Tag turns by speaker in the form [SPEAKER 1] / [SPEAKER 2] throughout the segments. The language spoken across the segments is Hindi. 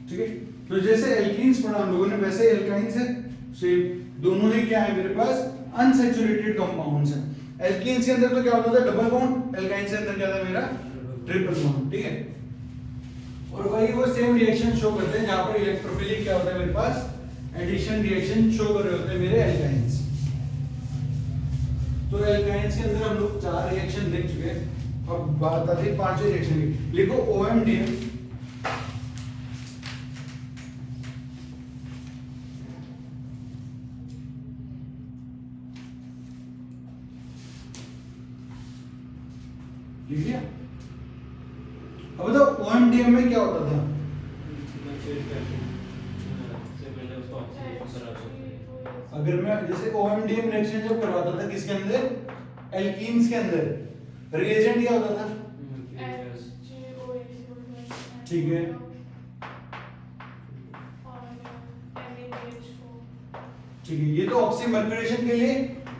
[SPEAKER 1] ठीक है। तो जैसे एल्कीन्स पढ़ा हम लोगों ने वैसे एल्काइंस है, सेम दोनों ही क्या है मेरे पास अनसैचुरेटेड कंपाउंड्स हैं। एल्कीन्स के अंदर तो क्या होता था डबल बॉन्ड, एल्काइंस के अंदर क्या था मेरा ट्रिपल बॉन्ड, ठीक है। और वही वो सेम रिएक्शन शो करते हैं जहां पर इलेक्ट्रोफिलिक क्या होता है मेरे पास एडिशन रिएक्शन शो कर रहे होते हैं मेरे एल्काइंस। तो एल्काइंस के अंदर हम लोग 4 रिएक्शन देख चुके हैं, अब बात आती है 5वें रिएक्शन की। लिखो OMDM, लिख लिया। अब बताओ OMDM में क्या होता था? अगर मैं जैसे OMDM रिएक्शन जब करवाता था किसके अंदर, एल्कीन्स के अंदर, रिएजेंट क्या होता था? ठीक है, ठीक है। ये तो ऑक्सीमर्क्यूलेशन के लिए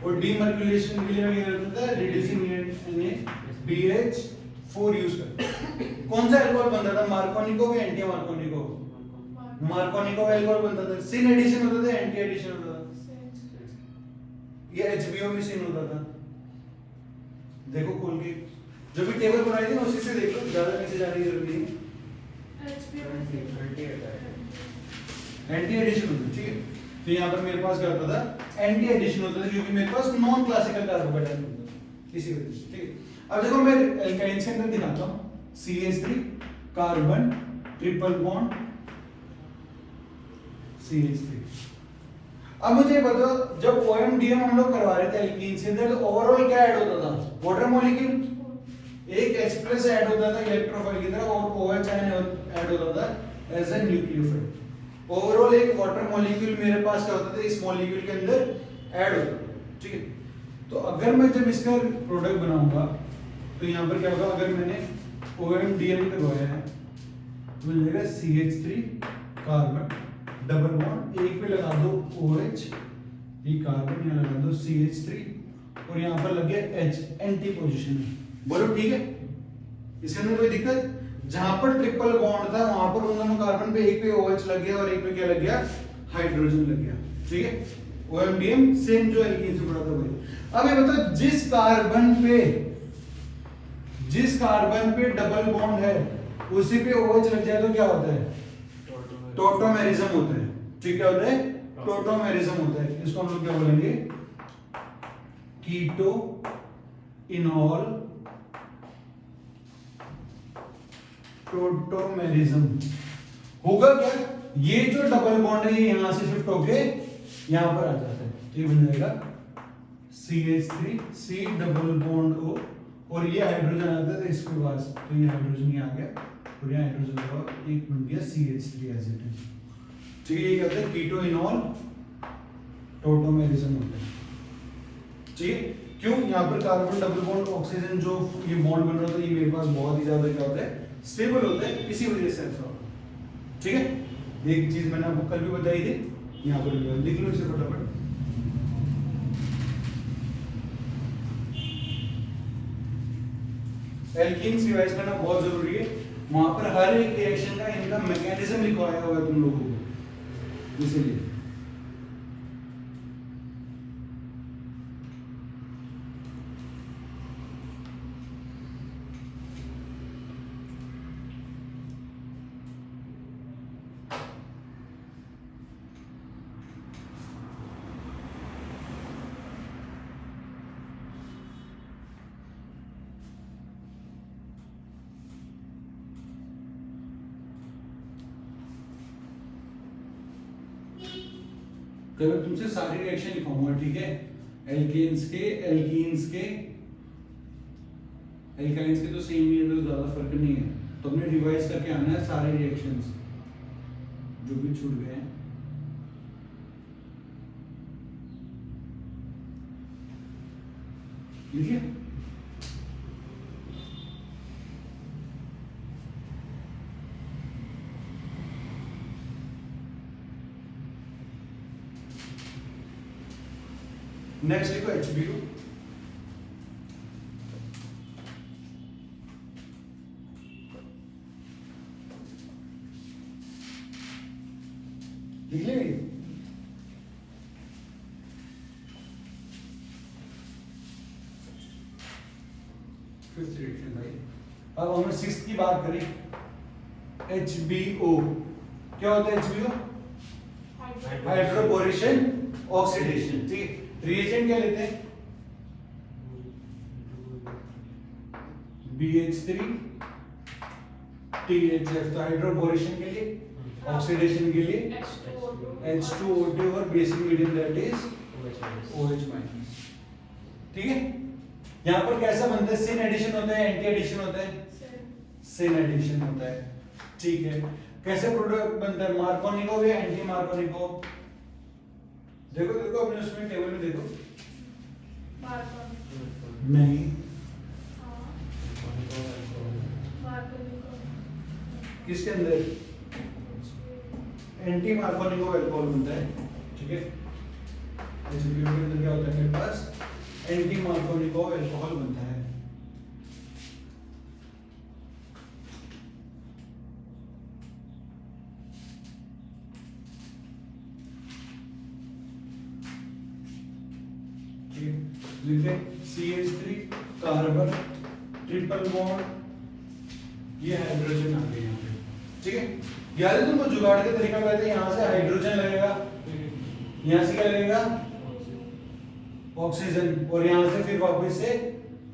[SPEAKER 1] और डीमर्क्यूलेशन के लिए मैं क्या करता था, रिड्यूसिंग BH4 यूज करता। कौन सा अल्कोहल बनता था, मार्कोनिको या एंटी मार्कोनिको? मार्कोनिको अल्कोहल बनता था। सिन एडिशन होता था, एंटी एडिशन होता था? ये HBO में सिन होता था। देखो खोल के जो भी टेबल बनाई थी ना उसी से देख लो, ज्यादा कहीं से जाने की जरूरत नहीं है। एंटी एडिशन होता है, ठीक है। तो यहाँ पर मेरे पास क्या होता था, एंटी एडिशन होता था क्योंकि मेरे पास नॉन क्लासिकल कार्बोकेटाइन होता था, इसी वजह से, ठीक है। अब देखो मैं एल्काइंस के अंदर दिखाता हूँ, CH3 carbon triple bond CH3। अब मुझे बताओ जब OMDM हम लोग करवा रहे थे एल्कीन्स के अंदर तो ओवरऑल क्या ऐड होता था, वाटर मॉलिक्यूल, एक H+ ऐड होता था इलेक्ट्रोफाइल की तरह और OH ऐड होता था एज ए न्यूक्लियोफाइल। ओवरऑल एक वाटर मॉलिक्यूल मेरे पास क्या होता था, इस मॉलिक्यूल के अंदर ऐड होता था, ठीक है। तो अगर मैं जब इसका प्रोडक्ट बनाऊंगा तो यहाँ पर क्या होगा, अगर मैंने OMDM करवाया है तो मिलेगा CH3 कार्बन डबल बॉन्ड, एक पे लगा दो OH, ये कार्बन यहाँ लगा दो CH3 और यहाँ पर लग गया H, एंटी पोजीशन है। बोलो ठीक है, इसके अंदर कोई दिक्कत? जहां पर ट्रिपल बॉन्ड था वहां पर उन दोनों कार्बन पे एक पे OH लग गया और एक पे क्या लग गया, हाइड्रोजन लग गया, ठीक है। OMDM सेम जो एल्कीन से पढ़ा था वही। अब ये बताओ जिस कार्बन पे डबल बॉन्ड है उसी पे OH लग जाए तो क्या होता है, टोटोमेरिज्म होता है, ठीक, क्या होता है, टोटोमेरिज्म होता है। इसको हम लोग क्या बोलेंगे, कीटो इनॉल टोटोमेरिज्म। होगा क्या, ये जो डबल बॉन्ड है ये यहां से शिफ्ट होके यहां पर आ जाता है, ये बन जाएगा CH3 C double bond O और ये हाइड्रोजन आता है इसके पास, तो ये हाइड्रोजन यहाँ आ गया और यहाँ हाइड्रोजन का एक बन गया CH3 एज इट इज, ठीक है। ये कहते हैं कीटो इनॉल टोटोमेरिज्म होता है, ठीक है। क्यों, यहाँ पर कार्बन डबल बॉन्ड ऑक्सीजन जो ये बॉन्ड बन रहा था ये मेरे पास बहुत ही ज्यादा क्या होता है, स्टेबल होता है, इसी वजह से ऐसा होता है, ठीक है। एक चीज मैंने आपको कल भी बताई थी, यहाँ पर लिख लो इसे फटाफट। एल्कीन्स रिवाइज करना बहुत जरूरी है, वहां पर हर एक रिएक्शन का इनका मैकेनिज्म लिखवाया हुआ है तुम लोगों को, इसीलिए। तो मैं तुमसे सारी रिएक्शन लिखाऊंगा, ठीक है। एल्कीन्स के एल्काइंस के तो सेम ही है, तो ज्यादा फर्क नहीं है, तो हमने रिवाइज करके आना है सारे रिएक्शंस जो भी छूट गए हैं। लिखिए, नेक्स्ट लिखो HBO, लिख ली? फिफ्थ रिएक्शन भाई। अब हमने सिक्स्थ की बात करी, HBO। क्या होता है HBO? Hydroboration oxidation. ठीक है, रिएजेंट क्या लेते हैं? BH3 THF। तो हाइड्रोबोरेशन के लिए, ऑक्सीडेशन के लिए H2O2 और basic medium that is OH-। ठीक है, यहाँ पर कैसा बनता है? सिन एडिशन होता है, एंटी एडिशन होता है? सिन एडिशन होता है। ठीक है, कैसे प्रोडक्ट बनता है? मार्कोनिको या एंटी मार्कोनिको? देखो देखो अपने उसमें टेबल में देखो। नहीं, किसके अंदर? एंटी मार्कोनिको अल्कोहल बनता है। ठीक है, HBO के अंदर क्या होता है मेरे पास? एंटी मार्कोनिको अल्कोहल बनता है। लिखे CH3 कार्बन ट्रिपल बॉन्ड, ये हाइड्रोजन आ गया यहाँ पे। ठीक है, याद है तुमको जुगाड़ का तरीका बताया था? यहाँ से हाइड्रोजन लगेगा, यहाँ से क्या लगेगा? ऑक्सीजन, और यहाँ से फिर वापस से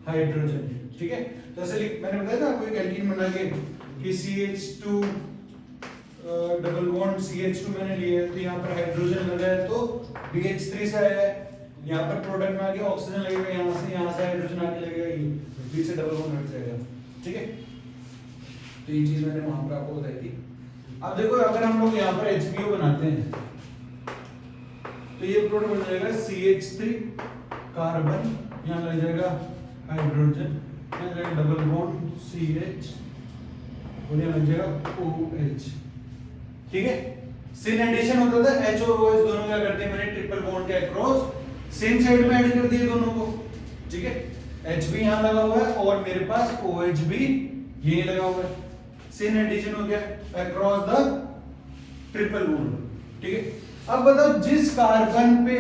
[SPEAKER 1] हाइड्रोजन। ठीक है, तो ऐसे मैंने बताया था आपको एक एल्कीन बना के कि CH2 डबल बॉन्ड CH2 मैंने लिया, तो यहाँ पर हाइड्रोजन लगा है तो BH3 से आया है। यहाँ पर प्रोडक्ट में आके ऑक्सीजन लगेगा, यहाँ से हाइड्रोजन आके लगेगा, ये बीच से डबल बॉन्ड हट जाएगा। ठीक है, तो ये चीज मैंने वहां पर आपको बताई थी। अब देखो अगर हम लोग यहाँ पर HBO बनाते हैं तो ये प्रोडक्ट बन जाएगा CH3 कार्बन, यहाँ लग जाएगा हाइड्रोजन, यहाँ जाएगा डबल बॉन्ड CH और यहाँ लग जाएगा OH। ठीक है, सिन एडिशन होता था, H और OH दोनों क्या करते हैं? मैंने ट्रिपल बॉन्ड के अक्रॉस सेम साइड में ऐड कर दिए दोनों को। ठीक है, H भी यहाँ लगा हुआ है और मेरे पास OH भी ये लगा हुआ है। सिन एडिशन हो गया अक्रॉस द ट्रिपल बॉन्ड। ठीक है, अब बताओ जिस कार्बन पे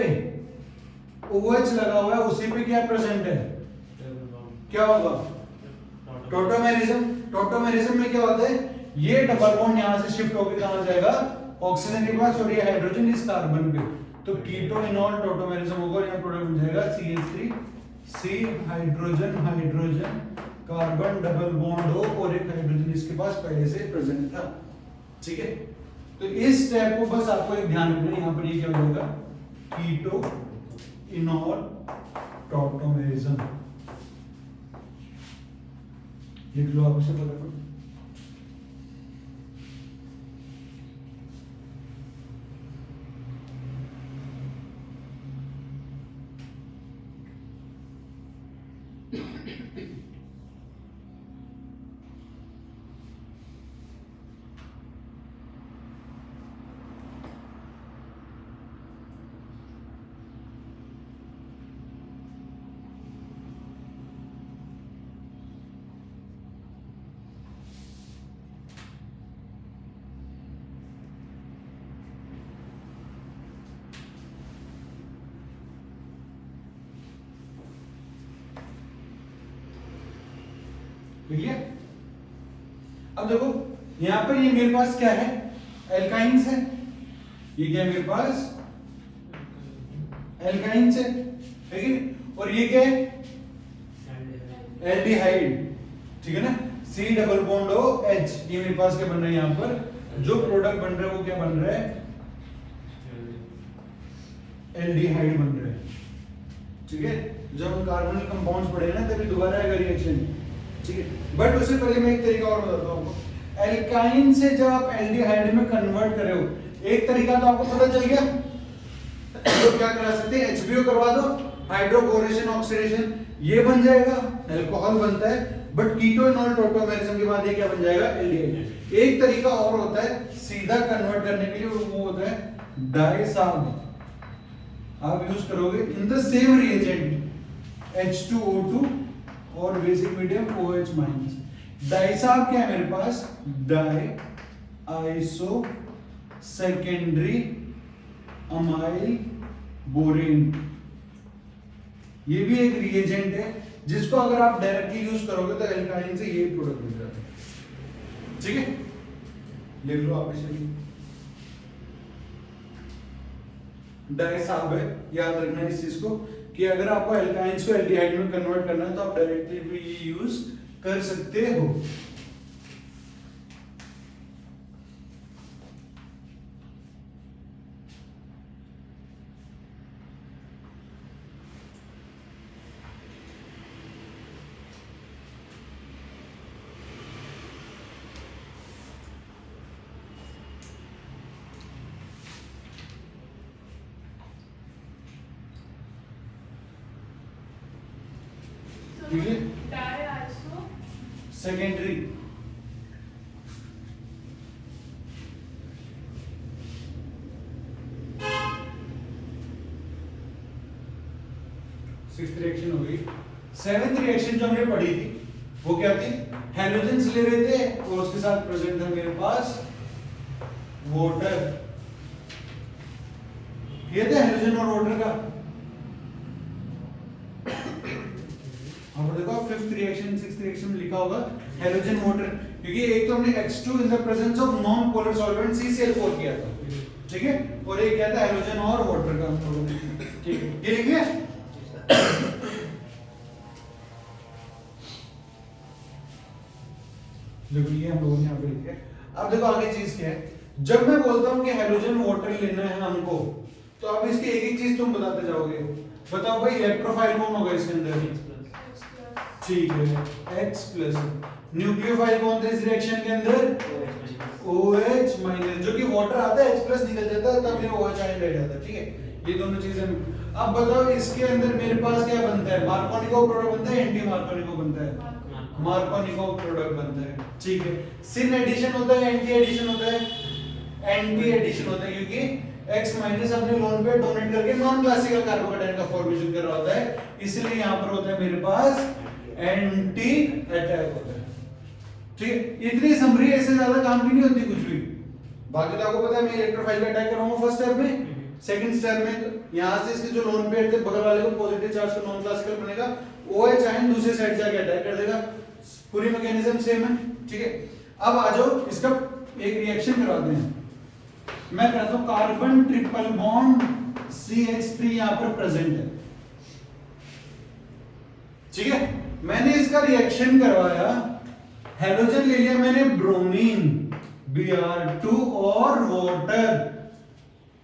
[SPEAKER 1] OH लगा हुआ है उसी पे क्या प्रेजेंट है? क्या होगा? टोटोमेरिज्म। टोटोमेरिज्म में क्या होता है? ये डबल बॉन्ड यहां से शिफ्ट होकर कहां जाएगा? ऑक्सीजन के पास, और ये हाइड्रोजन इस कार्बन पे, तो कीटो इनॉल टोटोमेरिज्म होगा। यहाँ प्रोडक्ट बन जाएगा CH3 C hydrogen hydrogen carbon double bond हो और एक हाइड्रोजन इसके पास पहले से प्रेजेंट था। ठीक है, तो इस स्टेप को बस आपको एक ध्यान रखना है, यहाँ पर ये क्या हो जाएगा? कीटो इनॉल टोटोमेरिज्म। लिख लो आप उसे फटाफट। ठीक है, अब देखो यहां पर ये मेरे पास क्या है? एल्काइंस है। ये क्या है मेरे पास? एल्काइंस है, ठीक है, और ये क्या है? एल्डिहाइड। ठीक है ना, C double bond O H। ये मेरे पास क्या बन रहा है? यहाँ पर जो प्रोडक्ट बन रहा है वो क्या बन रहा है? एल्डिहाइड बन रहा है। ठीक है, जब हम कार्बोनिक कंपाउंड्स पढ़ेंगे ना तभी दोबारा आएगा रिएक्शन। ठीक है, बट उससे पहले मैं एक तरीका और बताता हूं आपको। एल्काइन से जब आप एल्डिहाइड में कन्वर्ट कर रहे हो, एक तरीका तो आपको पता चल गया, तो क्या करा सकते हैं? HBO करवा दो, हाइड्रोबोरेशन ऑक्सीडेशन, ये बन जाएगा, अल्कोहल बनता है। बट कीटो इनॉल टोटोमेरिज्म के बाद ये क्या बन जाएगा? एल्डिहाइड। एक तरीका और होता है सीधा कन्वर्ट करने के लिए, वो होता है डाइसाब। आप यूज करोगे in the same reagent H2O2 और बेसिक मीडियम OH-। डाइसाब क्या है मेरे पास? Di iso secondary amyl borane. ये भी एक रिएजेंट है जिसको अगर आप डायरेक्टली यूज करोगे तो एल्काइन से ये प्रोडक्ट मिल जाता है। ठीक है, लिख लो आप इसे, डाइसाब है, याद रखना इस चीज को कि अगर आपको एल्काइंस को एल्डिहाइड में कन्वर्ट करना है तो आप डायरेक्टली भी ये यूज कर सकते हो। ठीक है, सेकेंडरी सिक्स्थ रिएक्शन हो गई। सेवेंथ रिएक्शन जो हमने पढ़ी थी वो क्या थी? हैलोजेंस ले रहे थे और उसके साथ प्रेजेंट था मेरे पास वाटर। ये थे हैलोजन और वाटर का। अब देखो फिफ्थ रिएक्शन सिक्स्थ रिएक्शन में लिखा होगा हैलोजन वाटर, क्योंकि एक तो हमने H2 in the presence of non polar solvent CCl4 किया था, ठीक है, और एक क्या था हैलोजन और वाटर का। ठीक है, ये लिख लिया। देखो ये हम लोगों ने यहाँ पे लिखा। अब देखो आगे चीज क्या है, जब मैं बोलता हूँ कि हैलोजन वाटर लेना है हमको, तो आप इसकी एक एक चीज तुम बताते जाओगे। बताओ भाई इलेक्ट्रोफाइल कौन होगा इसके अंदर? ठीक है, X प्लस। न्यूक्लियोफाइल कौन था इस रिएक्शन के अंदर? OH माइनस, जो कि वाटर आता है H प्लस निकल जाता है तब ये OH आयन रह जाता है। ठीक है, ये दोनों चीजें। अब बताओ इसके अंदर मेरे पास क्या बनता है? मार्कोनिकोव प्रोडक्ट बनता है, एंटी मार्कोनिकोव बनता है? मार्कोनिकोव प्रोडक्ट बनता है। ठीक है, सिन एडिशन होता है, एंटी एडिशन होता है? एंटी एडिशन होता है, क्योंकि X माइनस अपने लोन पे डोनेट करके नॉन क्लासिकल कार्बोकेटाइन का फॉर्मेशन कर रहा होता है, इसलिए यहां पर होता है मेरे पास एंटी अटैक होता है। ठीक है, इतनी समरी, ऐसे ज्यादा काम की नहीं होती कुछ भी। बाकी तो आपको पता है मैं इलेक्ट्रोफाइल का अटैक करूंगा फर्स्ट स्टेप में, सेकंड स्टेप में यहां से इसके जो लोन पेयर थे बगल वाले को पॉजिटिव चार्ज का नॉन क्लासिकल बनेगा, OH आयन दूसरे साइड जाके अटैक कर देगा। पूरी मैकेनिज्म सेम है। ठीक है, अब आ जाओ इसका एक रिएक्शन करवाते हैं। मैं कहता हूं कार्बन ट्रिपल बॉन्ड CH3 यहां पर प्रेजेंट है। ठीक है, मैंने इसका रिएक्शन करवाया, हैलोजन ले लिया मैंने ब्रोमीन Br2 और वाटर।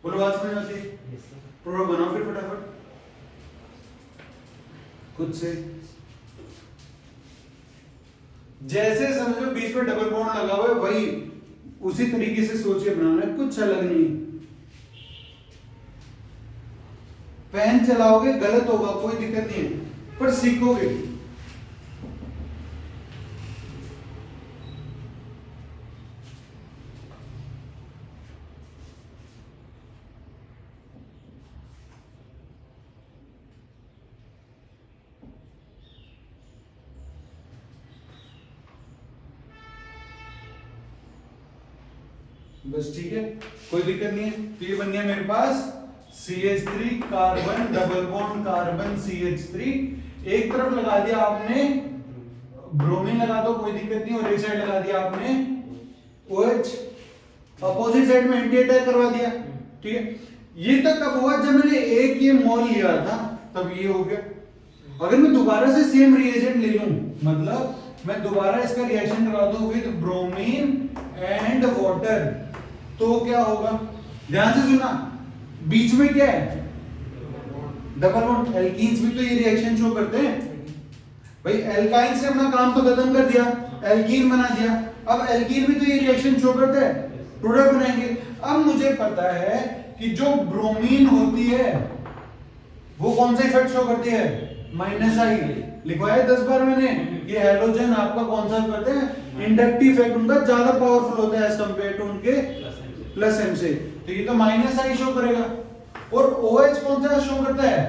[SPEAKER 1] बोलो बात समझ आती है? प्रोडक्ट बनाओ फिर फटाफट खुद से। जैसे समझो बीच में डबल बॉन्ड लगा हुआ है, वही उसी तरीके से सोचिए बनाना है, कुछ अलग नहीं। पेन चलाओगे गलत होगा, कोई दिक्कत नहीं है, पर सीखोगे। बस ठीक है, कोई दिक्कत नहीं है। तो ये बन गया मेरे पास CH3 carbon double bond carbon CH3। एक तरफ लगा दिया आपने ब्रोमीन, लगा दो कोई दिक्कत नहीं, और एक साइड लगा दिया आपने OH, अपोजिट साइड में एंटी अटैक करवा दिया। ठीक है, ये तक कब हुआ? जब मैंने एक ये मोल लिया था तब ये हो गया। अगर मैं दोबारा से सेम रिएजेंट ले लूं, मतलब मैं दोबारा इसका रिएक्शन करवा दूं विद ब्रोमीन एंड वाटर, तो क्या होगा? ध्यान से सुना, बीच में क्या है? Double bond. एल्कीन्स भी तो ये रिएक्शन शो करते हैं भाई। एल्काइन से अपना काम तो खत्म कर दिया, एल्कीन बना दिया। अब एल्कीन भी तो ये रिएक्शन शो करते हैं, प्रोडक्ट बनाएंगे। अब मुझे पता है कि जो ब्रोमीन होती है वो कौन सा इफेक्ट शो करती है? -I। लिखवाया 10 बार मैंने, ये हैलोजन आपका कौन सा करते हैं? इंडक्टिव इफेक्ट उनका ज्यादा पावरफुल होता है एज कंपेयर टू उनके प्लस M से। तो ये तो -I शो करेगा, और OH कौन सा शो करता है?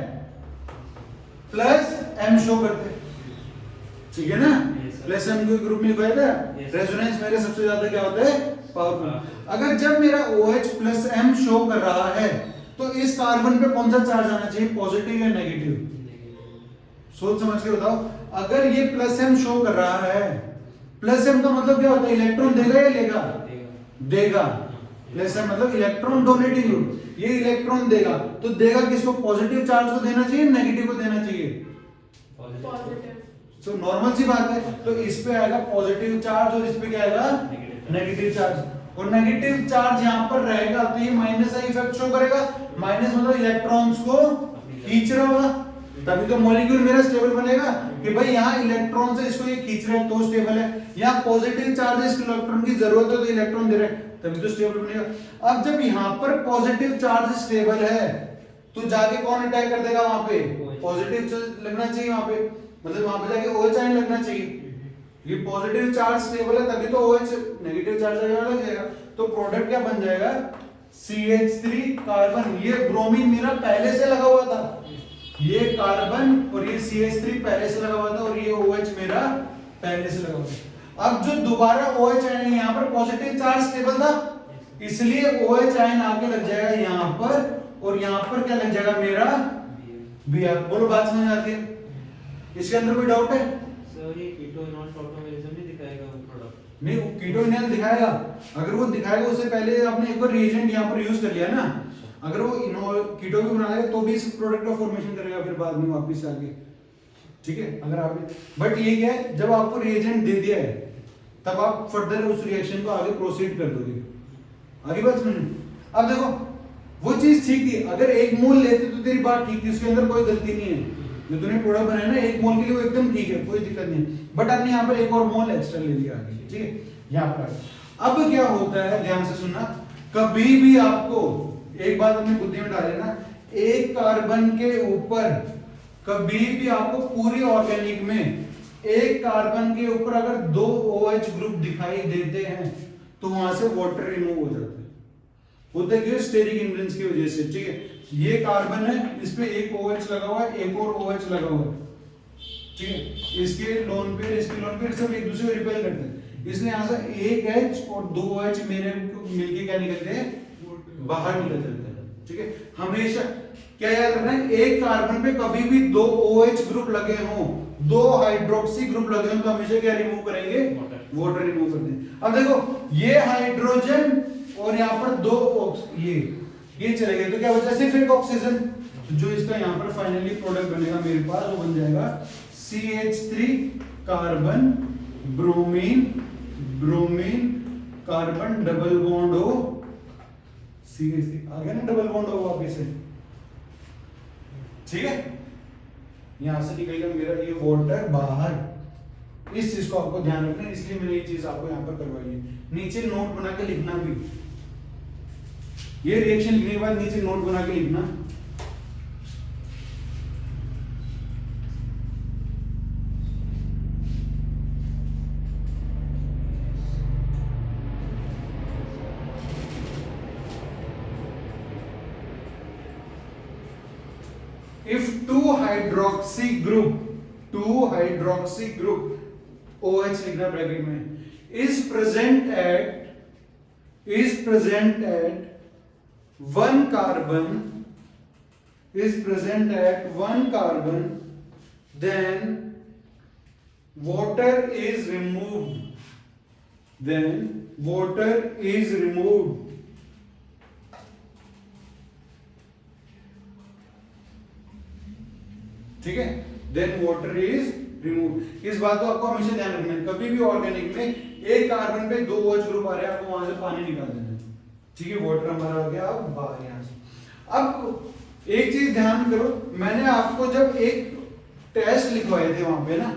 [SPEAKER 1] +M शो करते हैं। ठीक है ना? प्लस M के ग्रुप में लिखवाया था, रेजोनेंस मेरे सबसे ज्यादा क्या होता है? पावरफुल। अगर जब मेरा OH +M शो कर रहा है तो इस कार्बन पे कौन सा चार्ज आना चाहिए, पॉजिटिव या नेगेटिव? सोच समझ के बताओ। अगर ये प्लस एम शो कर रहा है, प्लस एम का मतलब क्या होता है, इलेक्ट्रॉन देगा या लेगा? देगा। प्लस एम मतलब इलेक्ट्रॉन डोनेटिंग ग्रुप, ये इलेक्ट्रॉन देगा, तो देगा किसको, पॉजिटिव चार्ज को देना चाहिए, नेगेटिव को देना चाहिए?
[SPEAKER 2] पॉजिटिव।
[SPEAKER 1] तो नॉर्मल सी बात है, तो इस पे आएगा पॉजिटिव चार्ज और इस पे क्या आएगा, नेगेटिव चार्ज। और नेगेटिव चार्ज यहाँ पर रहेगा तो ये माइनस का इफेक्ट शो करेगा। माइनस मतलब इलेक्ट्रॉन्स को खींच रहा होगा, तभी तो मॉलिक्यूल मेरा स्टेबल बनेगा कि भाई यहाँ इलेक्ट्रॉन से इसको ये खींच रहे हैं तो स्टेबल है। यहाँ पॉजिटिव चार्ज है, इसको इलेक्ट्रॉन की जरूरत है तो इलेक्ट्रॉन दे रहे हैं, तभी तो स्टेबल बनेगा। अब जब यहाँ पर पॉजिटिव चार्ज स्टेबल है तो जाके कौन अटैक कर देगा वहां पे, पॉजिटिव लगना चाहिए वहां पे, मतलब वहां पे जाके OH आयन लगना चाहिए। ये पॉजिटिव चार्ज स्टेबल है तभी तो OH, नेगेटिव चार्ज लग जाएगा। तो प्रोडक्ट क्या बन जाएगा, CH3 कार्बन। ये ब्रोमीन मेरा पहले से लगा हुआ था, ये कार्बन और ये CH3 पहले से लगा हुआ था और ये OH मेरा पहले से लगा हुआ था। अब जो दोबारा OH आयन यहाँ पर पॉजिटिव चार्ज स्टेबल था, इसलिए OH आयन आके लग जाएगा यहाँ पर और यहाँ पर क्या लग जाएगा मेरा Br। बोलो बात समझ आती है? इसके अंदर कोई डाउट है?
[SPEAKER 3] सर ये कीटो इनॉल टॉटोमेरिज्म नहीं दिखाएगा वो प्रोडक्ट?
[SPEAKER 1] नहीं, कीटो इनॉल दिखाएगा। अगर वो दिखाएगा उससे पहले आपने एक बार रिएजेंट यहाँ पर यूज कर लिया ना, अगर वो इनॉल कीटो भी बना लेगा तो भी इस प्रोडक्ट का फॉर्मेशन करेगा फिर बाद में वापस आगे, ठीक है? अगर आप, बट ये क्या है, जब आपको रिएजेंट दे दिया है तब आप फर्दर उस रिएक्शन को आगे प्रोसीड कर दोगे। आगे बात समझ। अब देखो वो चीज ठीक थी, अगर एक मोल लेते तो तेरी बात ठीक थी, उसके अंदर कोई गलती नहीं है, जो तूने प्रोडक्ट बनाया ना एक मोल के लिए वो एकदम ठीक है, कोई दिक्कत नहीं है। बट आपने यहाँ पर एक और मोल एक्स्ट्रा ले लिया आगे, ठीक है? यहाँ पर अब क्या होता है, ध्यान से सुनना, कभी भी आपको एक बात अपनी बुद्धि में डाले ना, एक कार्बन के ऊपर कभी भी आपको पूरी ऑर्गेनिक में एक कार्बन के ऊपर अगर 2 OH ग्रुप दिखाई देते हैं तो वहां से वाटर रिमूव हो जाता है। होता है क्यों, स्टेरिक हिंड्रेंस की वजह से, ठीक है? ये कार्बन है, इस पे एक OH लगा हुआ है, एक और OH लगा हुआ है, ठीक है? इसके लोन पेयर, इसके लोन पेयर सब एक दूसरे को रिपेल करते हैं, इसलिए यहां से एक H और 2 OH मेरे मिलके क्या निकलते हैं, बाहर निकल जाते हैं, ठीक है? हमेशा क्या याद रखना है, एक कार्बन पे कभी भी 2 OH ग्रुप लगे हों, 2 हाइड्रोक्सी ग्रुप लगे हों तो हमेशा क्या रिमूव करेंगे, वाटर रिमूव करते हैं। अब देखो ये हाइड्रोजन और यहाँ पर 2 ये चले गए तो क्या बचा, सिर्फ एक ऑक्सीजन। तो जो इसका यहाँ पर फाइनली प्रोडक्ट बनेगा मेरे पास वो बन जाएगा CH3 carbon bromine, bromine carbon double bond हो CH3, आ गया ना डबल बॉन्ड हो वापस से, ठीक है? यहां से निकल गया मेरा ये वाटर बाहर। इस चीज को आपको ध्यान रखना है, इसलिए मैंने ये चीज आपको यहां पर करवाई है। नीचे नोट बना के लिखना भी, ये रिएक्शन लिखने के बाद नीचे नोट बना के लिखना। If 2 hydroxy group OH लिखना ब्रैकेट में, is present at one carbon, then water is removed. ठीक है? Then water is remove. इस बात को आपको हमेशा ध्यान रखना है, कभी भी ऑर्गेनिक में एक कार्बन पे 2 OH ग्रुप आ रहे हैं, आपको वहां से पानी निकाल देना है, ठीक है? वाटर हमारा हो गया अब बाहर यहां से। अब एक चीज ध्यान करो, मैंने आपको जब एक टेस्ट लिखवाए थे वहां पे ना,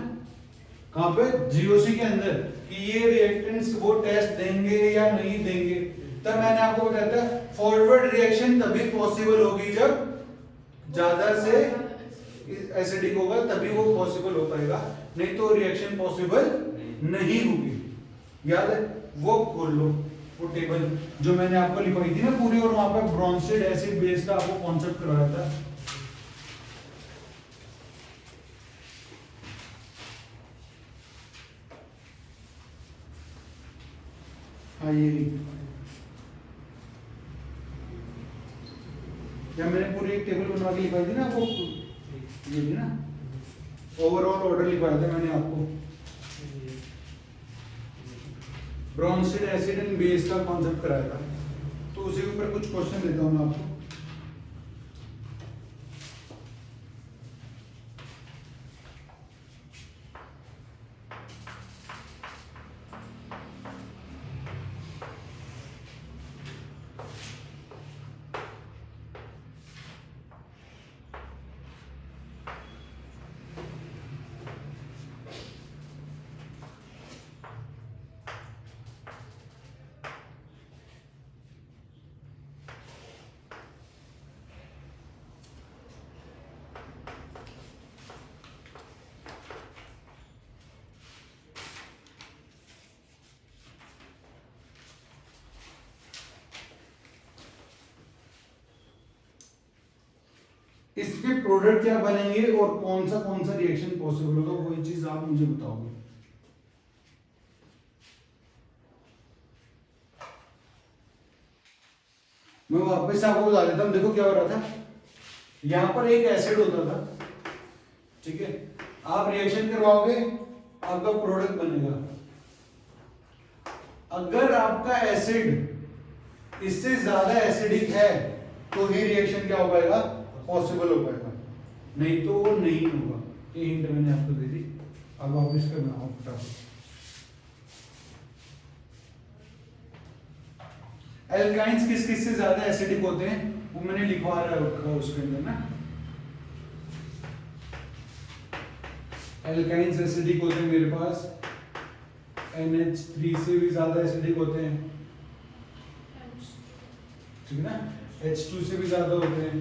[SPEAKER 1] कहां पे, GOC के अंदर, कि ये रिएक्टेंट्स वो टेस्ट देंगे या नहीं देंगे, तब मैंने आपको बताया था फॉरवर्ड रिएक्शन तभी पॉसिबल होगी जब ज्यादा से एसिडिक होगा, तभी वो पॉसिबल हो पाएगा, नहीं तो रिएक्शन पॉसिबल नहीं होगी। याद है? वो खोल लो वो टेबल जो मैंने आपको लिखवाई थी ना पूरी, और वहां पर ब्रोंसेड एसिड बेस का आपको कॉन्सेप्ट करवाया था। हाँ ये या मैंने पूरी एक टेबल बनवा के लिखवाई थी ना आपको, ये थी ना ओवरऑल ऑर्डर लिखवाया था मैंने आपको। ब्रोंसिड एसिड एंड बेस का कॉन्सेप्ट कराया था, तो उसी के ऊपर कुछ क्वेश्चन देता हूं मैं आपको। इसके प्रोडक्ट क्या बनेंगे और कौन सा रिएक्शन पॉसिबल होगा, वही चीज आप मुझे बताओगे। मैं वापस से आपको बता देता हूं, देखो क्या हो रहा था, यहां पर एक एसिड होता था, ठीक है, आप रिएक्शन करवाओगे, आपका प्रोडक्ट बनेगा। अगर आपका एसिड इससे ज्यादा एसिडिक है तो ही रिएक्शन क्या हो पाएगा, पॉसिबल हो पाएगा, नहीं तो वो नहीं होगा। ये हिंट मैंने आपको दे दी, अब आप इसका बनाओ फटाफट। एल्काइंस किस किस से ज्यादा एसिडिक होते हैं वो मैंने लिखवा रखा है उसके अंदर ना। एल्काइंस एसिडिक होते हैं मेरे पास, NH3 से भी ज्यादा एसिडिक होते हैं, ठीक है ना, H2 से भी ज्यादा होते हैं,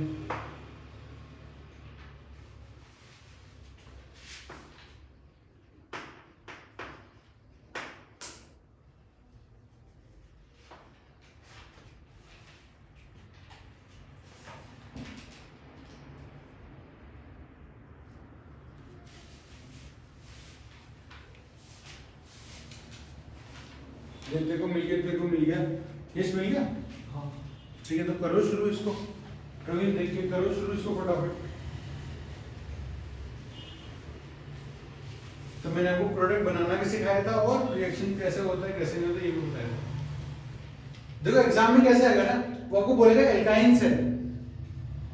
[SPEAKER 1] देखो मिल गया, यस मिल गया,
[SPEAKER 3] हाँ
[SPEAKER 1] ठीक है, तो करो शुरू इसको, प्रवीण देख के करो शुरू इसको फटाफट। तो मैंने आपको प्रोडक्ट बनाना भी सिखाया था और रिएक्शन कैसे होता है कैसे नहीं होता ये भी बताया था। देखो एग्जाम में कैसे आएगा ना, वो आपको बोलेगा एल्काइंस है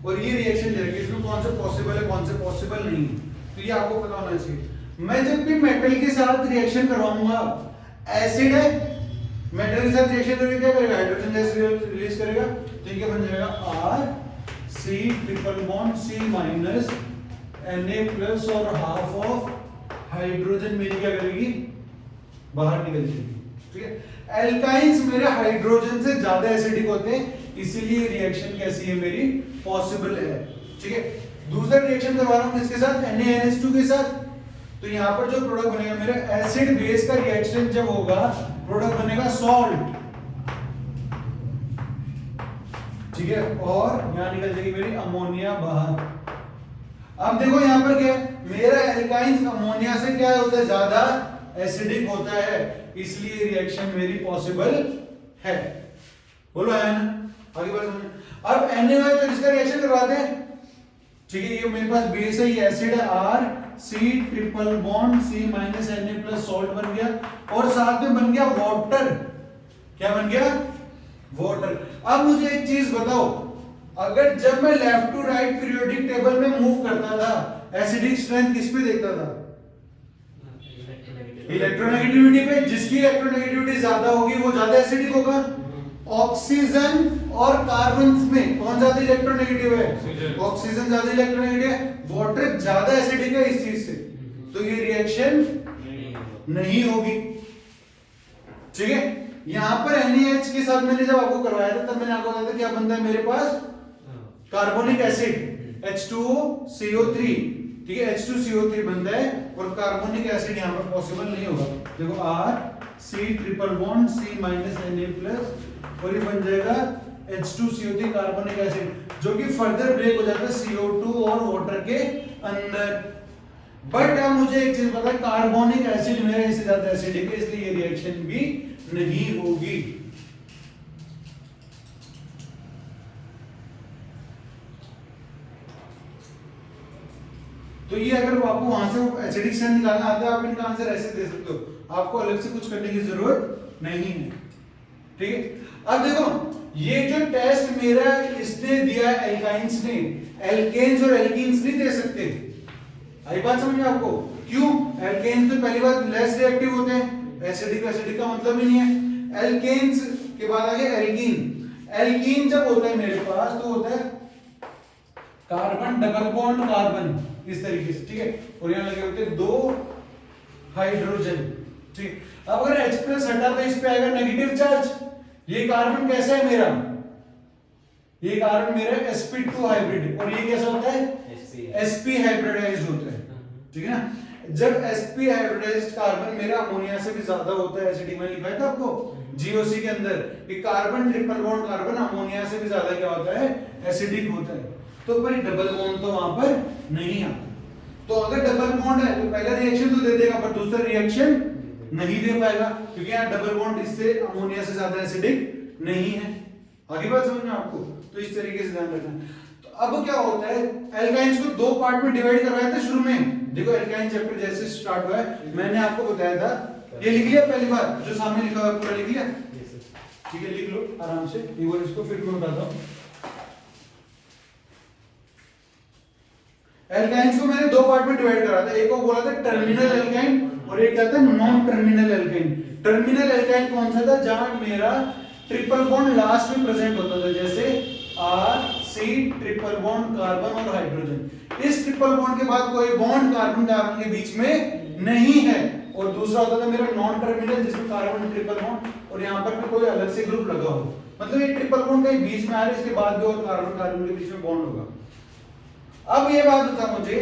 [SPEAKER 1] और ये रिएक्शन दे रहा है, इसमें कौन सा पॉसिबल है कौन सा पॉसिबल नहीं है, तो ये आपको पता होना चाहिए। मैं जब भी मेटल के साथ रिएक्शन करवाऊंगा, एसिड है, मेटल के साथ रिएक्शन करके क्या करेगा, हाइड्रोजन गैस रिलीज करेगा, तो ये क्या बन जाएगा, R C triple bond C minus Na+ और हाफ ऑफ हाइड्रोजन मेरी क्या करेगी, बाहर निकल जाएगी, ठीक है। एल्काइंस मेरे हाइड्रोजन से ज्यादा एसिडिक होते हैं, इसीलिए रिएक्शन कैसी है मेरी, पॉसिबल है, ठीक है। दूसरा रिएक्शन करवा रहा हूं किसके साथ, NaNH2 के साथ, तो यहां पर जो प्रोडक्ट बनेगा मेरा एसिड बेस का रिएक्शन जब होगा, प्रोडक्ट बनेगा सॉल्ट, ठीक है, और यहां निकल जाएगी मेरी अमोनिया बाहर। अब देखो यहां पर क्या है, मेरा एल्काइंस अमोनिया से क्या होता है, ज्यादा एसिडिक होता है, इसलिए रिएक्शन मेरी पॉसिबल है। बोलो है ना, आगे बढ़ो। अब NaOH तो इसका रिएक्शन करवाते हैं, ठीक है, ये मेरे पास बेस है, ये एसिड है R C triple bond C minus Na+ salt बन गया, और साथ में बन गया वाटर, क्या बन गया, वाटर। अब मुझे एक चीज बताओ, अगर जब मैं left to right periodic table में मूव करता था, एसिडिक स्ट्रेंथ किस पे देखता था, इलेक्ट्रोनेगेटिविटी पे, जिसकी इलेक्ट्रोनेगेटिविटी ज्यादा होगी वो ज्यादा एसिडिक होगा। ऑक्सीजन और कार्बन में कौन ज्यादा इलेक्ट्रोनेगेटिव है, ऑक्सीजन ज्यादा इलेक्ट्रोनेगेटिव है, वाटर ज्यादा एसिडिक है इस चीज से, तो ये रिएक्शन नहीं होगी, ठीक है। यहां पर NaH के साथ मैंने जब आपको करवाया था तब मैंने आपको बताया था क्या बनता है मेरे पास, कार्बोनिक एसिड H2CO3, ठीक है, H2CO3 बनता है, और कार्बोनिक एसिड यहां पर पॉसिबल नहीं होगा। देखो R C triple bond C minus Na+, और ये बन जाएगा H2CO3 कार्बोनिक एसिड, जो कि फर्दर ब्रेक हो जाता है CO2 और वाटर के अंदर। बट अब मुझे एक चीज पता है, कार्बोनिक एसिड मेरे इससे ज्यादा एसिडिक है, इसलिए ये रिएक्शन भी नहीं होगी। तो ये अगर आपको वहां से एसिडिक स्ट्रेंथ निकालना आता है, आप इनका आंसर ऐसे दे सकते हो, आपको अलग से कुछ करने की जरूरत नहीं है। ठीक है, अब देखो ये जो टेस्ट मेरा इसने दिया एल्काइंस ने, एल्केन्स और एल्कीन्स नहीं दे सकते। आई बात समझ में आपको? क्यों? एल्केन्स तो पहली बात लेस रिएक्टिव होते हैं, एसिडिक एसिडिक का मतलब ही नहीं है। एल्केन्स के बाद आ गया एल्कीन। एल्कीन जब होता है मेरे पास तो होता है कार्बन डबल बॉन्ड कार्बन इस तरीके से, ठीक है, और यहां लगे होते हैं 2 हाइड्रोजन। ठीक, अब अगर H+ हटा तो इस पे आएगा नेगेटिव चार्ज। ये कार्बन कैसा है मेरा? ये कार्बन मेरा sp2 हाइब्रिड, और ये कैसा होता है? sp हाइब्रिडाइज्ड होता है। ठीक है ना? जब sp हाइब्रिडाइज्ड कार्बन मेरा अमोनिया से भी ज्यादा होता है, एसिडिक में लिखा है था आपको GOC के अंदर कि carbon triple bond carbon ammonia से भी ज्यादा क्या होता है? एसिडिक होता है। तो भाई डबल बॉन्ड तो वहां पर नहीं आता। तो अगर डबल बॉन्ड है तो पहला रिएक्शन तो दे देगा, पर दूसरा रिएक्शन नहीं दे पाएगा, क्योंकि यहाँ डबल बॉन्ड इससे अमोनिया से ज्यादा एसिडिक नहीं है। आगे बात समझ में आपको? तो इस तरीके से ध्यान रखना। तो अब क्या होता है, एल्काइंस को 2 पार्ट में डिवाइड करवाया था शुरू में। देखो एल्काइन चैप्टर जैसे स्टार्ट हुआ है, मैंने आपको बताया था, ये लिख लिया पहली बार जो सामने लिखा हुआ पूरा लिख लिया? ठीक है, लिख लो आराम से, एक बार इसको फिर मैं बताता हूं। एल्काइंस को मैंने 2 पार्ट में डिवाइड करा था, एक को बोला था टर्मिनल एल्काइन और एक क्या था? Non terminal alkyne. Terminal alkyne कौन सा था? जहां मेरा ट्रिपल बॉन्ड लास्ट में प्रेजेंट होता था, जैसे R C triple bond carbon और हाइड्रोजन। इस ट्रिपल बॉन्ड के बाद कोई बॉन्ड कार्बन कार्बन के बीच में नहीं है। और दूसरा होता था मेरा नॉन टर्मिनल, जिसमें कार्बन ट्रिपल बॉन्ड और यहां पर भी कोई अलग से ग्रुप लगा हो, मतलब ये ट्रिपल बॉन्ड के बीच में आ रहा है, इसके बाद भी और कार्बन कार्बन के बीच में बॉन्ड होगा। अब ये बात बता मुझे,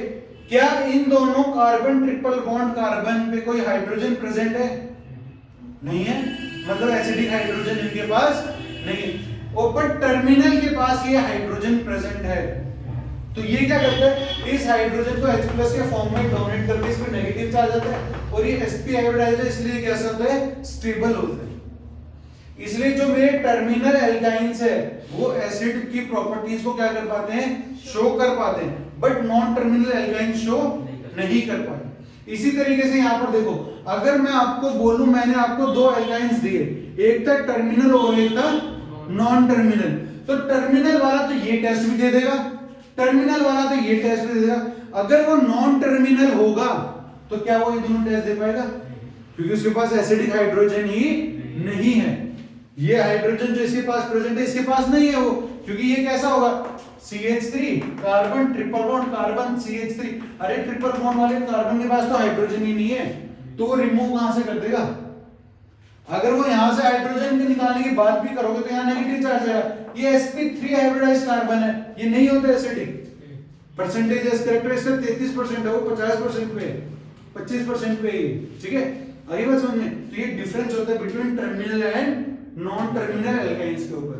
[SPEAKER 1] क्या इन दोनों कार्बन ट्रिपल बॉन्ड कार्बन पे कोई हाइड्रोजन प्रेजेंट है? नहीं है, मतलब एसिडिक हाइड्रोजन इनके पास नहीं। ओपन टर्मिनल के पास ये हाइड्रोजन प्रेजेंट है। तो ये क्या करता है? इस हाइड्रोजन को H+ के फॉर्म में डोनेट करके इस पे नेगेटिव चार्ज आता है, और ये sp हाइब्रिडाइज्ड है, इसलिए कैसा होता है? स्टेबल होता है। इसलिए जो मेरे टर्मिनल एल्काइंस है वो एसिड की प्रॉपर्टीज को क्या कर पाते हैं? शो कर पाते हैं, but non terminal alkyne show नहीं कर पाते। इसी तरीके से यहां पर देखो, अगर मैं आपको बोलूं मैंने आपको 2 एल्काइंस दिए, एक था टर्मिनल और एक था नॉन टर्मिनल, तो टर्मिनल वाला तो ये टेस्ट भी दे देगा, टर्मिनल वाला तो ये टेस्ट भी दे देगा। अगर वो नॉन टर्मिनल होगा तो क्या वो ये दोनों टेस्ट दे पाएगा? क्योंकि उसके पास एसिडिक हाइड्रोजन ही नहीं है। ये हाइड्रोजन जो इसके पास प्रेजेंट है इसके पास नहीं है वो, क्योंकि ये कैसा होगा? CH3 carbon triple bond carbon CH3। अरे ट्रिपल बॉन्ड वाले कार्बन के पास तो हाइड्रोजन ही नहीं है, तो वो रिमूव कहां से कर देगा? अगर वो यहां से हाइड्रोजन के निकालने की बात भी करोगे तो यहां नेगेटिव चार्ज आएगा। ये sp3 हाइब्रिडाइज्ड कार्बन है, ये नहीं होता एसिडिक। परसेंटेज एस कैरेक्टरिस्टिक 33% है, वो 50% पे है, 25% पे है, ठीक है? आगे बात समझ में? तो ये डिफरेंस होता है between terminal and non terminal alkynes के ऊपर।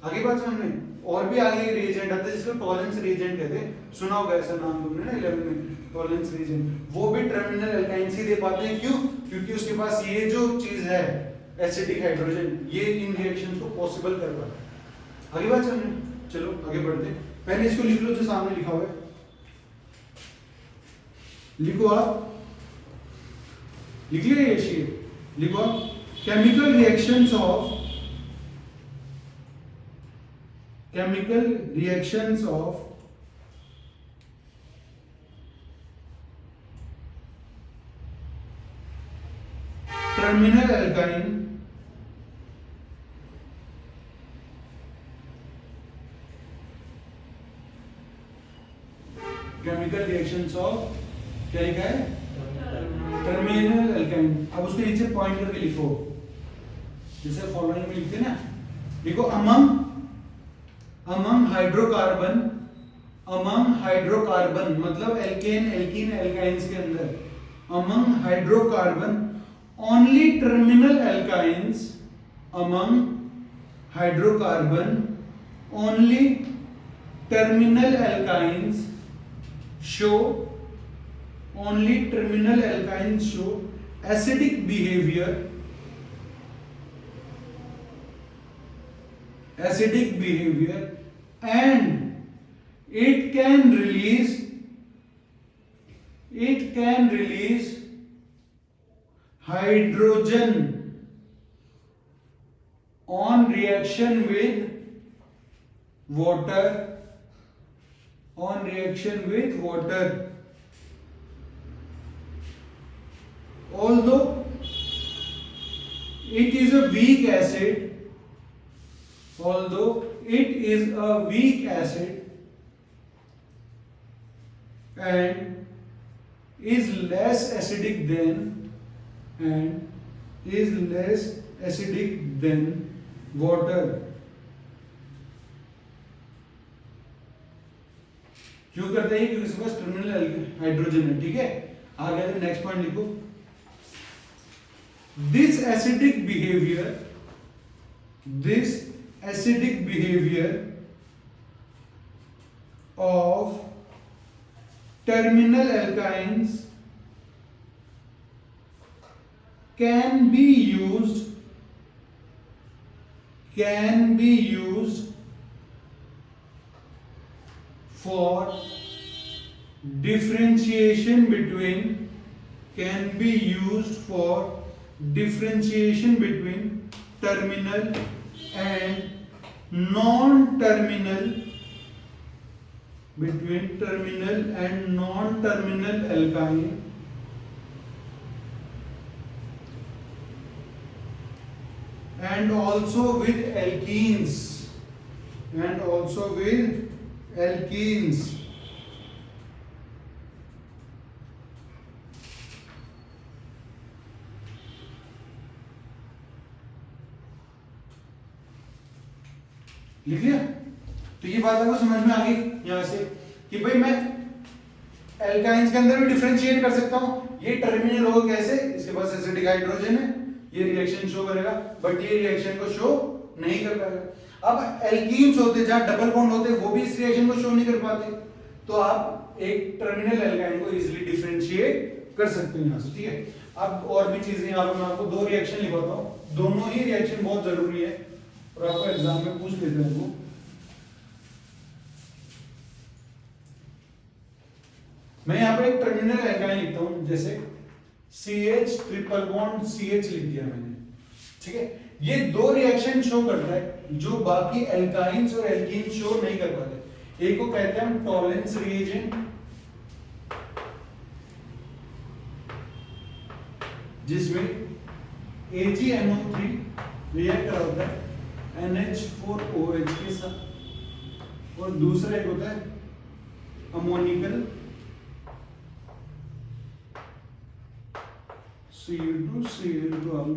[SPEAKER 1] आगे बात समझ में? और भी आगे रिएजेंट आता है जिसको टॉलेंस रिएजेंट कहते हैं, सुना होगा ऐसा नाम तुमने ना 11 में, टॉलेंस रिएजेंट। वो भी टर्मिनल एल्काइंस ही दे पाते हैं। क्यों? क्योंकि उसके पास ये जो चीज है एसिडिक हाइड्रोजन, ये इन रिएक्शंस को पॉसिबल कर पाता है। आगे बात समझ में? चलो आगे बढ़ते हैं। पहले इसको लिख लो जो सामने लिखा हुआ है, लिखो आप, लिख लिया ये शेप, लिखो आप chemical reactions of terminal alkyne chemical reactions of, क्या लिखा है? Terminal alkyne. अब उसके नीचे पॉइंट करके लिखो, जैसे फॉलोइंग में लिखते हैं ना, लिखो अमंग हाइड्रोकार्बन, मतलब एल्केन एल्कीन एल्काइंस के अंदर, among hydrocarbon only terminal alkynes, among hydrocarbon only terminal alkynes show acidic behavior and it can release it can release hydrogen on reaction with water, although it is a weak acid, and is less acidic than water. क्यों करते हैं? क्योंकि इसके पास टर्मिनल हाइड्रोजन है, ठीक है। आगे नेक्स्ट पॉइंट लिखो। This acidic behavior of terminal alkynes can be used for differentiation between terminal and non-terminal alkyne, and also with alkenes. लिख लिया? तो ये बात आपको समझ में आ गई यहां से कि भाई मैं एल्काइंस के अंदर भी डिफरेंशिएट कर सकता हूं। ये टर्मिनल होगा कैसे? इसके पास एसिडिक हाइड्रोजन है, ये रिएक्शन शो करेगा, बट ये रिएक्शन को शो नहीं कर पाएगा। अब एल्कीन्स होते जहां डबल बॉन्ड होते वो भी इस रिएक्शन को शो नहीं कर पाते, तो आप एक टर्मिनल एल्काइन को इजीली डिफरेंशिएट कर सकते हैं यहां से, ठीक है। अब और भी चीजें यहां पर मैं आपको दो रिएक्शन लिखवाता हूं, दोनों ही रिएक्शन बहुत जरूरी है और आपको एग्जाम में पूछ लेते हैं वो। मैं यहां पर एक टर्मिनल एल्काइन लिखता हूं, जैसे CH ट्रिपल बॉन्ड CH लिख दिया मैंने, ठीक है। ये दो रिएक्शन शो करता है जो बाकी एल्काइंस और एल्कीन शो नहीं कर पाते। एक को कहते हैं हम टॉलेंस रिएजेंट, जिसमें AgNO3 रिएक्ट होता है NH4OH के साथ, और दूसरा एक होता है अमोनिकल Cl2Cl2 हम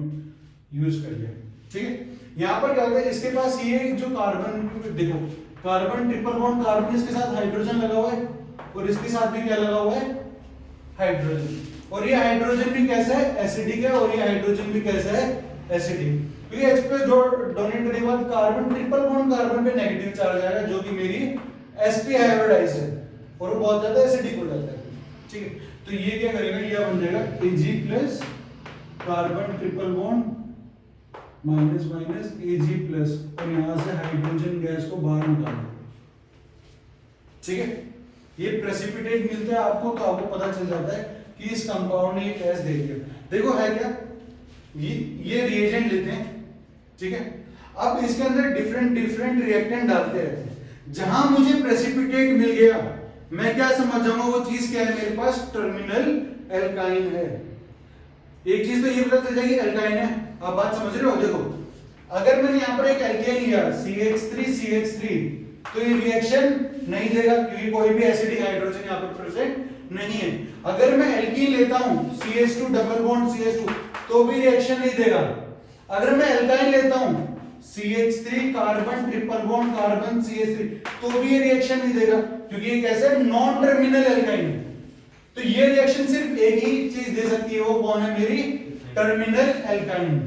[SPEAKER 1] यूज कर लिया, ठीक है। यहां पर क्या होता है, इसके पास ये जो कार्बन, देखो कार्बन ट्रिपल बॉन्ड, कार्बन इसके साथ हाइड्रोजन लगा हुआ है और इसके साथ भी क्या लगा हुआ है? हाइड्रोजन। और ये हाइड्रोजन भी कैसा है? एसिडिक है, और ये हाइड्रोजन भी कैसा है? एसिडिक। तो ये H पे डोनेट करने के बाद कार्बन ट्रिपल बॉन्ड कार्बन पे नेगेटिव चार्ज आएगा, जो कि मेरी sp हाइब्रिडाइज है और वो बहुत ज्यादा एसिडिक हो जाता है, ठीक है। तो ये क्या करेगा? ये बन जाएगा Ag plus carbon triple bond minus minus Ag plus, और यहां से हाइड्रोजन गैस को बाहर निकालना, ठीक है। ये प्रेसिपिटेट मिलता है आपको, तो आपको पता चल जाता है कि इस कंपाउंड ने ये गैस दे दिया। देखो है क्या, ये रिएजेंट लेते हैं, ठीक है। अब इसके अंदर डिफरेंट रिएक्टेंट डालते रहते हैं। जहां मुझे प्रेसिपिटेट मिल गया, मैं क्या समझ जाऊंगा वो चीज क्या है? मेरे पास टर्मिनल एल्काइन है। एक चीज तो ये पता चल जाएगी एल्काइन है। आप बात समझ रहे हो? देखो अगर मैंने यहां पर एक एल्केन लिया CH3 तो ये रिएक्शन नहीं देगा, क्योंकि कोई भी एसिडिक हाइड्रोजन यहां पर प्रेजेंट नहीं है। अगर मैं एल्कीन लेता हूं CH2 डबल बॉन्ड CH2 तो भी रिएक्शन नहीं देगा। अगर मैं एल्काइन लेता हूं CH3 carbon triple bond carbon CH3 तो भी ये रिएक्शन नहीं देगा, क्योंकि ये कैसे नॉन टर्मिनल एल्काइन है। तो ये रिएक्शन सिर्फ एक ही चीज दे सकती है, वो कौन है? मेरी टर्मिनल एल्काइन,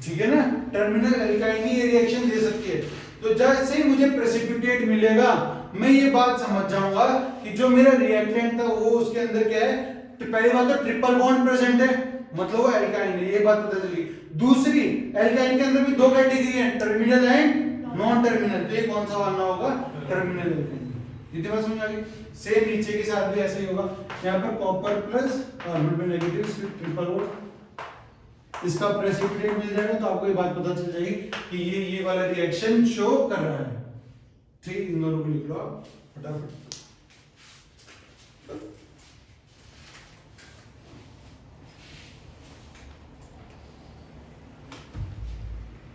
[SPEAKER 1] ठीक है ना। टर्मिनल एल्काइन ही ये रिएक्शन दे सकती है। तो जैसे ही मुझे प्रेसिपिटेट मिलेगा, मैं ये बात समझ जाऊंगा कि जो मेरा रिएक्टेंट था वो उसके अंदर क्या है? पहली बात तो ट्रिपल बॉन्ड प्रेजेंट है, मतलब वो एल्काइन है, ये बात पता चली। दूसरी, एल्काइन के अंदर भी दो कैटेगरी है, टर्मिनल एंड नॉन टर्मिनल। तो ये कौन सा वाला होगा? टर्मिनल एल्काइन, इतनी बात समझ आ गई। सेम नीचे के साथ भी ऐसे ही होगा, यहाँ पर कॉपर प्लस कार्बन पे नेगेटिव ट्रिपल बॉन्ड, इसका प्रेसिपिटेट मिल जाएगा तो आपको ये बात पता चल जाएगी कि ये वाला रिएक्शन शो कर रहा है। ठीक, इन दोनों को लिख लो आप फटाफट।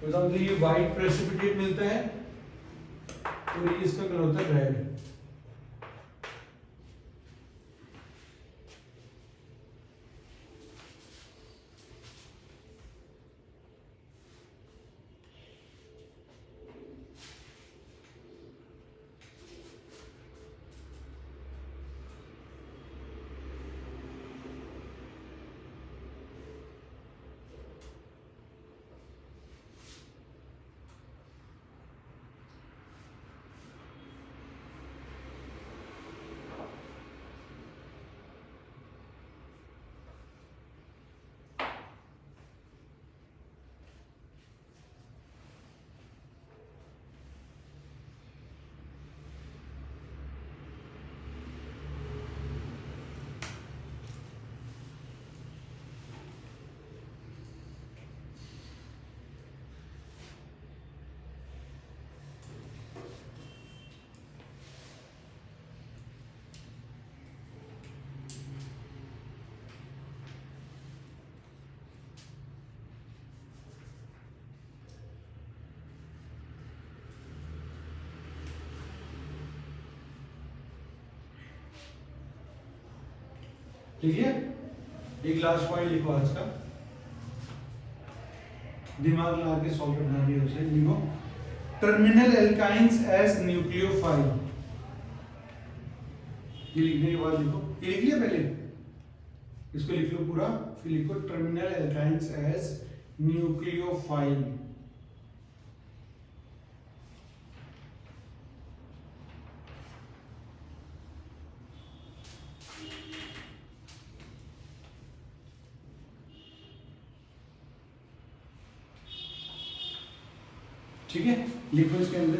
[SPEAKER 1] तो ये व्हाइट प्रेसिपिटेट मिलता है और ये इसका कलर होता है रेड। ठीक है, एक लास्ट पॉइंट लिखो आज का, दिमाग लगा के सॉल्व करना है उसे। लिखो टर्मिनल एल्काइंस एज न्यूक्लियोफाइल। ये लिखने के बाद लिखो, ये लिख लिया पहले, इसको लिख लो पूरा, फिर लिखो टर्मिनल एल्काइंस एज न्यूक्लियोफाइल। ठीक है, लिखो इसके अंदर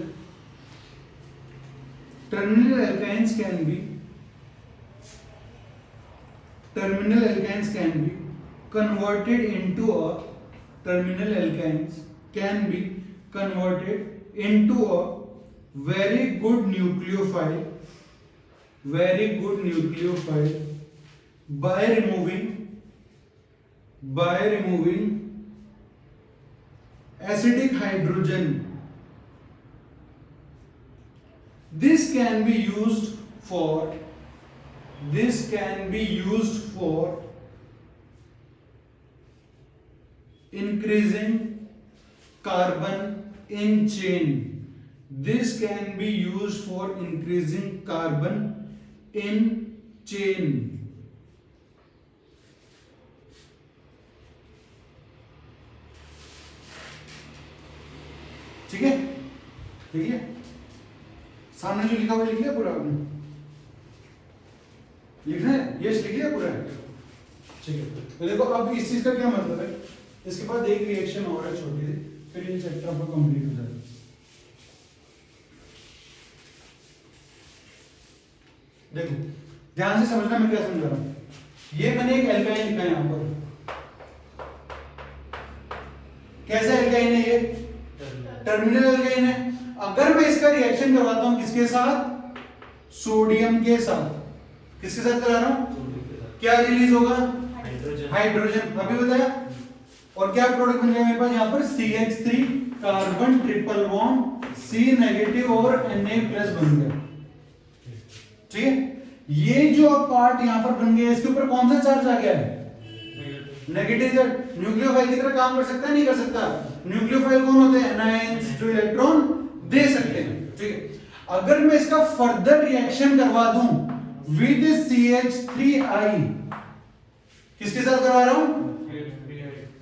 [SPEAKER 1] terminal alkynes can be converted into a terminal alkynes can be converted into a very good nucleophile by removing acidic hydrogen. This can be used for increasing carbon in chain. This can be used for increasing carbon in chain. ठीक है, ठीक है, सामने जो लिखा हुआ लिख लिया पूरा आपने? लिखना है, यस लिख लिया पूरा? ठीक है, तो देखो अब इस चीज का क्या मतलब है, इसके बाद एक रिएक्शन और है छोटी सी, फिर ये चैप्टर आपका कंप्लीट हो जाएगा। देखो ध्यान से समझना मैं क्या समझा रहा हूं। ये मैंने एक एल्काइन लिखा है यहां पर, कैसा एल्काइन है ये? टर्मिनल एल्काइन है। अगर मैं इसका रिएक्शन करवाता हूं किसके साथ? सोडियम के साथ। किसके साथ करा रहा हूं? क्या रिलीज होगा? हाइड्रोजन। अभी बताया। और क्या प्रोडक्ट बन गया मेरे पास यहाँ पर? CH3 carbon triple bond C negative और Na प्लस बन गया। ठीक है, ये जो पार्ट यहाँ पर बन गया, इसके ऊपर कौन सा चार्ज आ गया है? Negative charge. न्यूक्लियोफाइल की तरह काम कर सकता है, नहीं कर सकता? न्यूक्लियोफाइल कौन होते हैं? एनायंस, जो इलेक्ट्रॉन दे सकते हैं। ठीक है, अगर मैं इसका फर्दर रिएक्शन करवा दूं विद CH3I, किसके साथ करवा रहा हूं?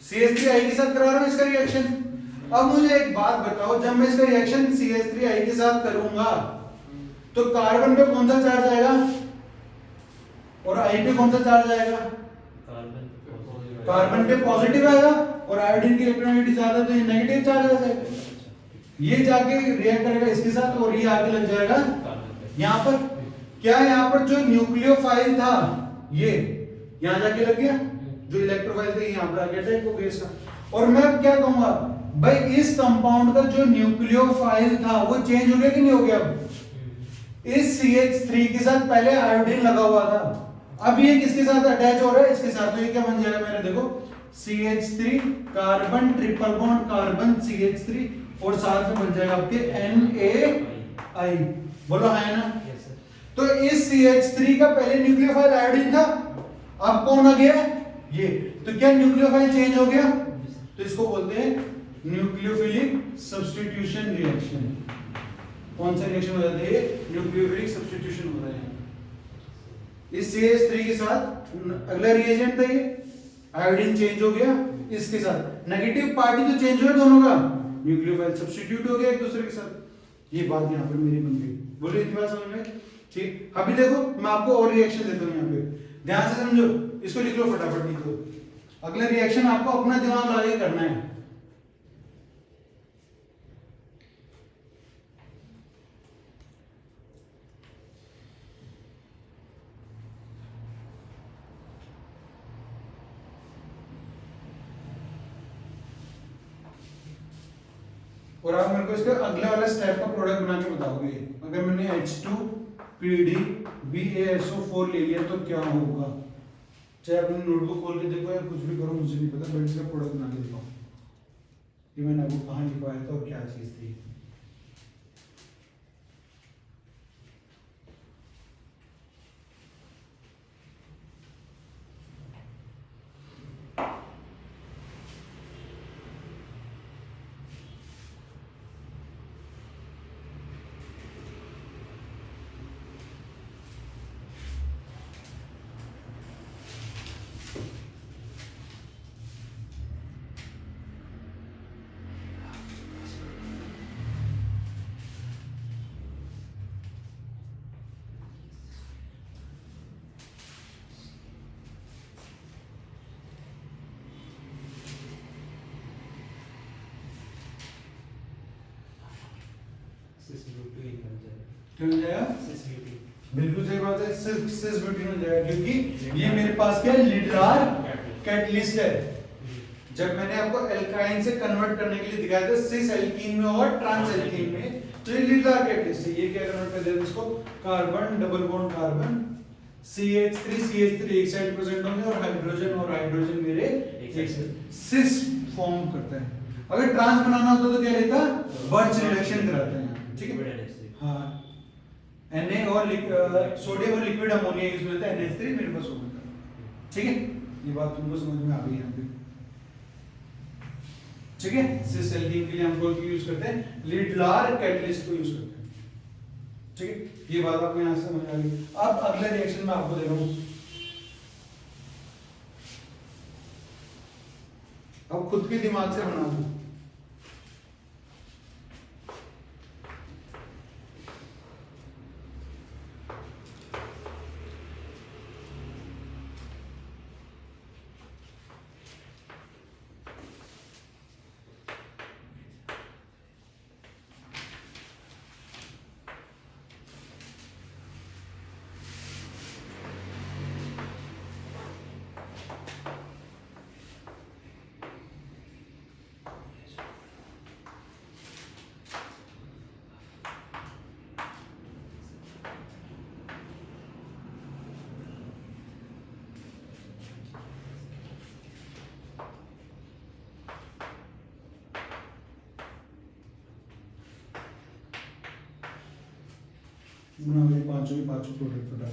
[SPEAKER 1] CH3I के साथ करा रहा हूं इसका रिएक्शन। अब मुझे एक बात बताओ, जब मैं इसका रिएक्शन CH3I के साथ करूंगा तो कार्बन पे कौन सा चार्ज आएगा और I पे कौन सा चार्ज आएगा? कार्बन पे पॉजिटिव आएगा और आयोडीन की इलेक्ट्रोनेगेटिविटी ज्यादा तो ये नेगेटिव चार्ज आ जाएगा। ये जाके रिएक्ट करेगा इसके साथ और ये आगे लग जाएगा यहाँ पर क्या, यहाँ पर जो न्यूक्लियोफाइल था ये यहाँ जाके लग गया, जो इलेक्ट्रोफाइल थे यहाँ पर आ गया टाइप को बेस का। और मैं अब क्या कहूंगा भाई, इस कंपाउंड का जो न्यूक्लियोफाइल था वो चेंज हो गया कि नहीं हो गया? अब इस CH3 के साथ पहले आयोडीन लगा हुआ था, अब ये किसके साथ अटैच हो रहा है? इसके साथ। तो ये क्या बन जाएगा मेरा, देखो CH3 carbon triple bond carbon CH3 और साथ में बन जाएगा आपके NaI। बोलो है ना?
[SPEAKER 3] Yes sir.
[SPEAKER 1] तो इस CH3 का पहले न्यूक्लियोफाइल आयोडीन था, अब कौन आ गया? ये। तो क्या न्यूक्लियोफाइल चेंज हो गया? तो इसको बोलते हैं न्यूक्लियोफिलिक सब्स्टिट्यूशन रिएक्शन। कौन सा रिएक्शन हो जाता है? न्यूक्लियोफिलिक सब्स्टिट्यूशन हो रहा है। इस CH3 के साथ अगला रिएजेंट था ये, आयोडीन चेंज हो गया, इसके साथ नेगेटिव पार्टी तो चेंज हुआ दोनों का, न्यूक्लियोफाइल सब्स्टिट्यूट हो गया एक दूसरे के साथ। ये बात यहाँ पर मेरी बन गई। बोलो इतनी बात समझ में? ठीक। अभी देखो मैं आपको और रिएक्शन देता हूँ यहाँ पे, ध्यान से समझो, इसको लिख लो फटाफट। नहीं तो अगला रिएक्शन आपको अपना दिमाग लगा के करना है। और आप मेरे को इसका अगले वाला स्टेप का प्रोडक्ट बना के बताओगे। अगर मैंने H2PdBaSO4 ले लिया तो क्या होगा? चाहे अपनी नोटबुक खोल के देखो या कुछ भी करो, मुझे नहीं पता, बट इसका प्रोडक्ट बना के दिखाओ कि मैंने आपको कहाँ लिखवाया था और क्या चीज थी। क्या हो जाएगा? बिल्कुल सही बात है, सिस ब्यूटीन हो जाएगा, क्योंकि ये मेरे पास क्या लीडर कैटलिस्ट है। जब मैंने आपको एल्काइन से कन्वर्ट करने के लिए दिखाया था सिस एल्कीन में और ट्रांस एल्कीन में, तो ये लीडर कैटलिस्ट है। ये क्या कन्वर्ट कर देता है इसको, carbon double bond carbon CH3 एक साइड प्रेजेंट होंगे और हाइड्रोजन मेरे एक साइड, सिस फॉर्म करता है। अगर ट्रांस बनाना होता तो क्या लेता, बर्च रिडक्शन कराते हैं। ठीक है, हाँ, Na और सोडियम और लिक्विड अमोनिया यूज में होता है, NH3 मेरे पास हो गया। ठीक है, ये बात तुमको समझ में आ गई यहाँ पे? ठीक है, सिस एल्कीन के लिए हम कौन यूज करते हैं, लीडलार कैटलिस्ट को यूज करते हैं। ठीक है, ये बात आपको यहाँ से समझ आ गई। अब अगला रिएक्शन मैं आपको दे रहा हूँ, अब खुद के दिमाग से बना दो। पांचों के पांचों प्रोडक्ट बता।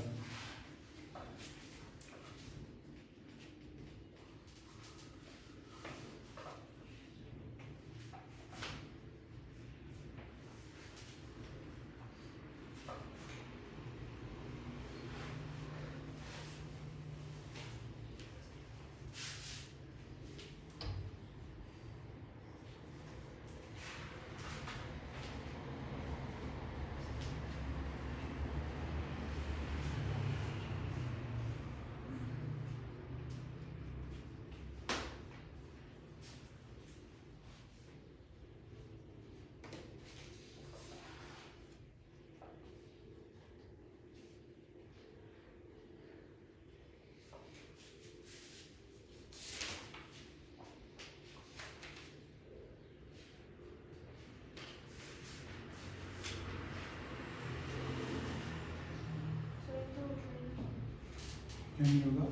[SPEAKER 1] क्या नहीं होगा,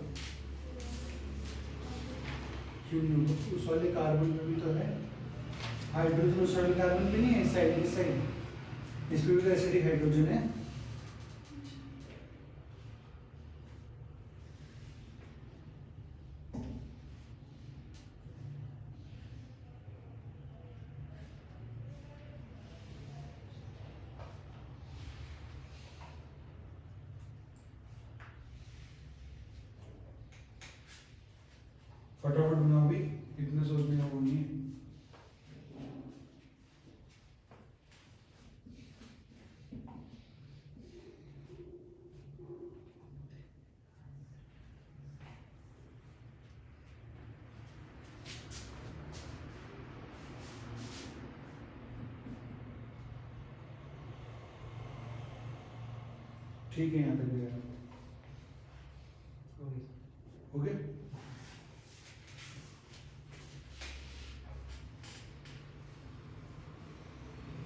[SPEAKER 1] क्यों नहीं होगा? उस वाले कार्बन में भी तो है हाइड्रोजन, उस वाले कार्बन पे नहीं है, इस साइड, इस साइड, इस पे भी तो एसिडिक हाइड्रोजन है। फटाफट बनाओ भी, इतना सोचने का वो नहीं है। ठीक है, यहाँ तक गया, हो गया।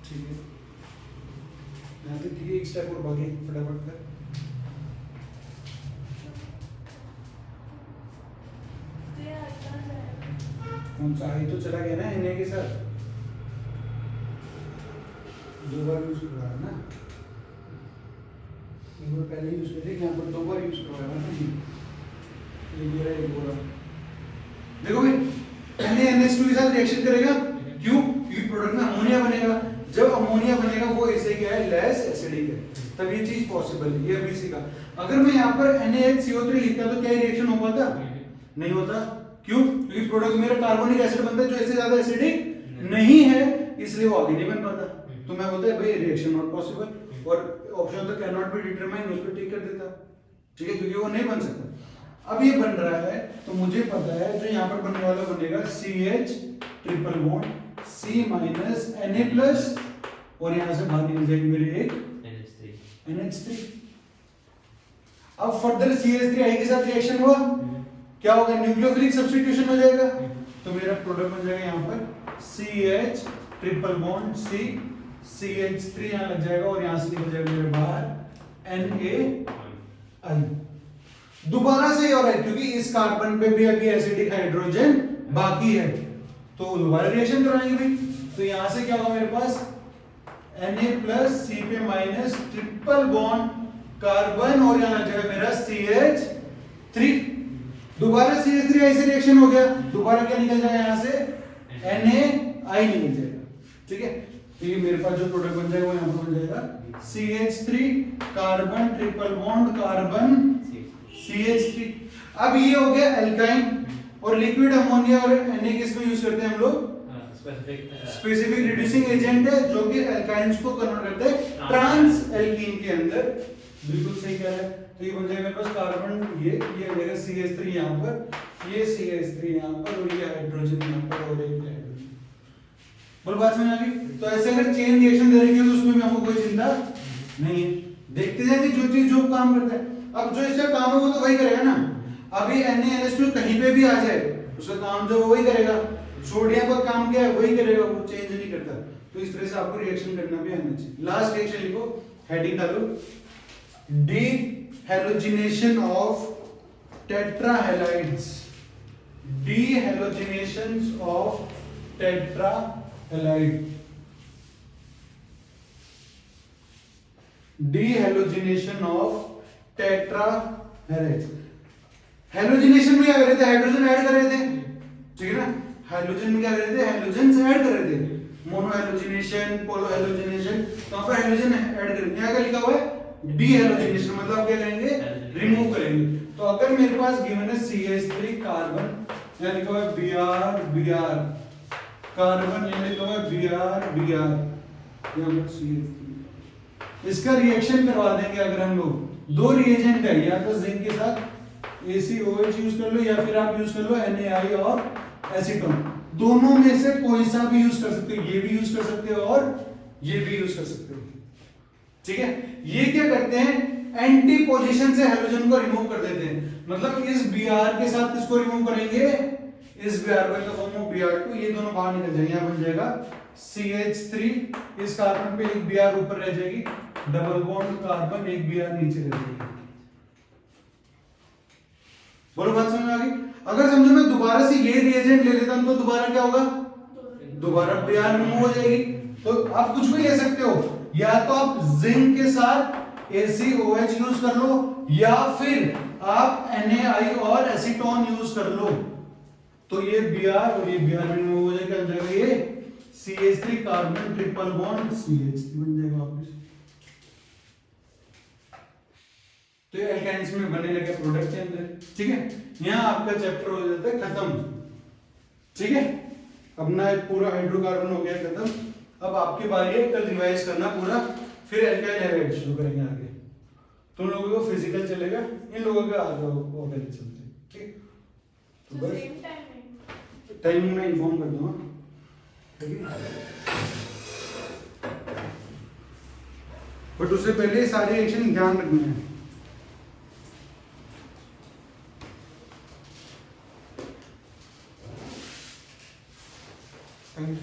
[SPEAKER 1] ठीक है, यहाँ तक ठीक है, एक स्टेप और बाकी फटाफट कर। कौन सा आई तो चला गया ना Na के साथ, दो बार यूज कर रहा है ना, एक बार पहले यूज कर, यहाँ पर दो बार यूज करवाया ना जी, ये मेरा एक बोला। देखो भाई, NaNH2 के साथ रिएक्शन करेगा, क्यों? क्योंकि प्रोडक्ट में अमोनिया बनेगा, जब अमोनिया बनेगा वो ऐसे क्या है, लेस एसिडिक है, तब ये चीज पॉसिबल है, ये अभी सीखा। अगर मैं यहाँ पर NaHCO3 लिखता तो क्या रिएक्शन हो पाता? नहीं होता, क्यों? क्योंकि प्रोडक्ट मेरा कार्बोनिक एसिड बनता है जो इससे ज्यादा एसिडिक नहीं है, इसलिए वो आगे नहीं बन पाता। तो मैं बोलता है भाई रिएक्शन नॉट पॉसिबल, और ऑप्शन तो कैन नॉट बी डिटरमाइन, उस पर टिक कर देता, ठीक है, क्योंकि वो नहीं बन सकता। अब ये बन रहा है तो मुझे पता है जो यहाँ पर बनने वाला बनेगा CH triple bond C minus Na+, और यहाँ से बाहर निकल जाएगी मेरी एक NH3। अब फर्दर CH3 के साथ रिएक्शन हुआ, क्या होगा? न्यूक्लियोफिलिक सब्स्टिट्यूशन हो जाएगा, तो मेरा प्रोडक्ट बन जाएगा यहाँ पर CH triple bond C, CH3 यहाँ लग जाएगा, और यहाँ से निकल जाएगा मेरे बाहर NaI। दोबारा से हो रहा है क्योंकि इस कार्बन पे भी अभी एसिडिक हाइड्रोजन बाकी है, तो दोबारा रिएक्शन कराएंगे भाई। तो यहां से क्या होगा मेरे पास Na+ C पे माइनस ट्रिपल बॉन्ड कार्बन, और यहां लग जाएगा मेरा CH3। दोबारा CH3 से रिएक्शन हो गया, दोबारा क्या निकल जाएगा यहां से NaI निकल जाएगा, ठीक है। तो ये मेरे पास जो प्रोडक्ट बन जाएगा वो यहां पर बन जाएगा CH3 carbon triple bond carbon CH3। अब ये हो गया एल्काइन, और लिक्विड अमोनिया और Na किस में यूज करते हैं हम लोग? स्पेसिफिक रिड्यूसिंग एजेंट है जो कि एल्काइंस को कन्वर्ट करता है ट्रांस एल्कीन के अंदर, बिल्कुल सही कह रहा है। तो ये बन जाएगा मेरे पास कार्बन, ये हो जाएगा CH3 यहाँ पर, ये CH3 यहाँ पर, और ये हाइड्रोजन यहाँ पर, और एक हाइड्रोजन। बोल बात समझ आ गई? तो ऐसे अगर चेन रिएक्शन दे रही है तो उसमें भी हमको कोई चिंता नहीं है, देखते जाएंगे जो चीज जो काम करता है। अब जो इसका काम है वो तो वही करेगा ना, अभी NaNH2 कहीं पे भी आ जाए उसका काम जो वही करेगा, सोडियम का काम क्या है वही करेगा, वो चेंज नहीं करता। तो इस तरह से आपको रिएक्शन करना भी आना चाहिए। लास्ट रिएक्शन लिखो, हेडिंग डालो, डीहैलोजिनेशन ऑफ टेट्राहैलाइड्स, डीहैलोजिनेशन ऑफ टेट्राहैलाइड, डीहैलोजिनेशन ऑफ टेट्राहैलाइड्स। हैलोजिनेशन में क्या कर रहे थे? हाइड्रोजन ऐड कर रहे थे, ठीक है ना। हाइड्रोजन में क्या कर रहे थे? हाइड्रोजन से ऐड कर रहे थे, मोनोहैलोजिनेशन, पोलोहैलोजिनेशन, तो वहां पर हाइड्रोजन ऐड कर रहे हैं। यहाँ क्या लिखा हुआ है? डीहैलोजिनेशन, मतलब क्या करेंगे? रिमूव करेंगे। तो अगर मेरे पास गिवन है CH3 कार्बन, यहाँ लिखा हुआ है Br कार्बन, यहाँ लिखा हुआ है Br, यहाँ पर CH3, इसका रिएक्शन करवा देंगे। अगर हम लोग दो रिएजेंट है, या तो जिंक के साथ ACOH यूज कर लो, या फिर आप यूज कर लो NaI और एसीटोन, दोनों में से कोई सा भी यूज कर सकते हो, ये भी यूज कर सकते हो और ये भी यूज कर सकते हो, ठीक है। ये क्या करते हैं? एंटी पोजीशन से हाइड्रोजन को रिमूव कर देते हैं, मतलब इस Br के साथ किसको रिमूव करेंगे? इस Br को, तो फॉर्म ऑफ Br2, ये दोनों बाहर निकल जाएंगे, यहां बन जाएगा CH3, इस कार्बन पे एक Br ऊपर रह जाएगी, डबल बॉन्ड कार्बन, एक Br नीचे रह जाएगी, बोलो बात समझ में आ गई? अगर समझो मैं दोबारा से ये रिएजेंट ले लेता हूं तो दोबारा क्या होगा? दोबारा Br रिमूव हो जाएगी। तो आप कुछ भी ले सकते हो, या तो आप जिंक के साथ ACOH यूज कर लो, या फिर आप NaI और एसीटोन यूज कर लो। तो ये Br और ये Br रिमूव हो जाएगा, क्या जाएगा? ये CH3 carbon triple bond CH3 बन जाएगा वापस। तो ये एल्काइंस में बनने लगे प्रोडक्ट के अंदर, ठीक है। यहाँ आपका चैप्टर हो जाता है खत्म, ठीक है। अपना पूरा हाइड्रोकार्बन हो गया खत्म। अब आपकी बारी है कल रिवाइज करना पूरा, फिर एल्काइल हैलाइड शुरू करेंगे आगे। तुम लोगों को फिजिकल चलेगा, इन लोगों का आगे ऑर्गेनिक चलते हैं, ठीक। तो बस टाइमिंग में इन्फॉर्म कर दूंगा, ठीक है। बट उससे पहले सारे एक्शन ध्यान रखना है।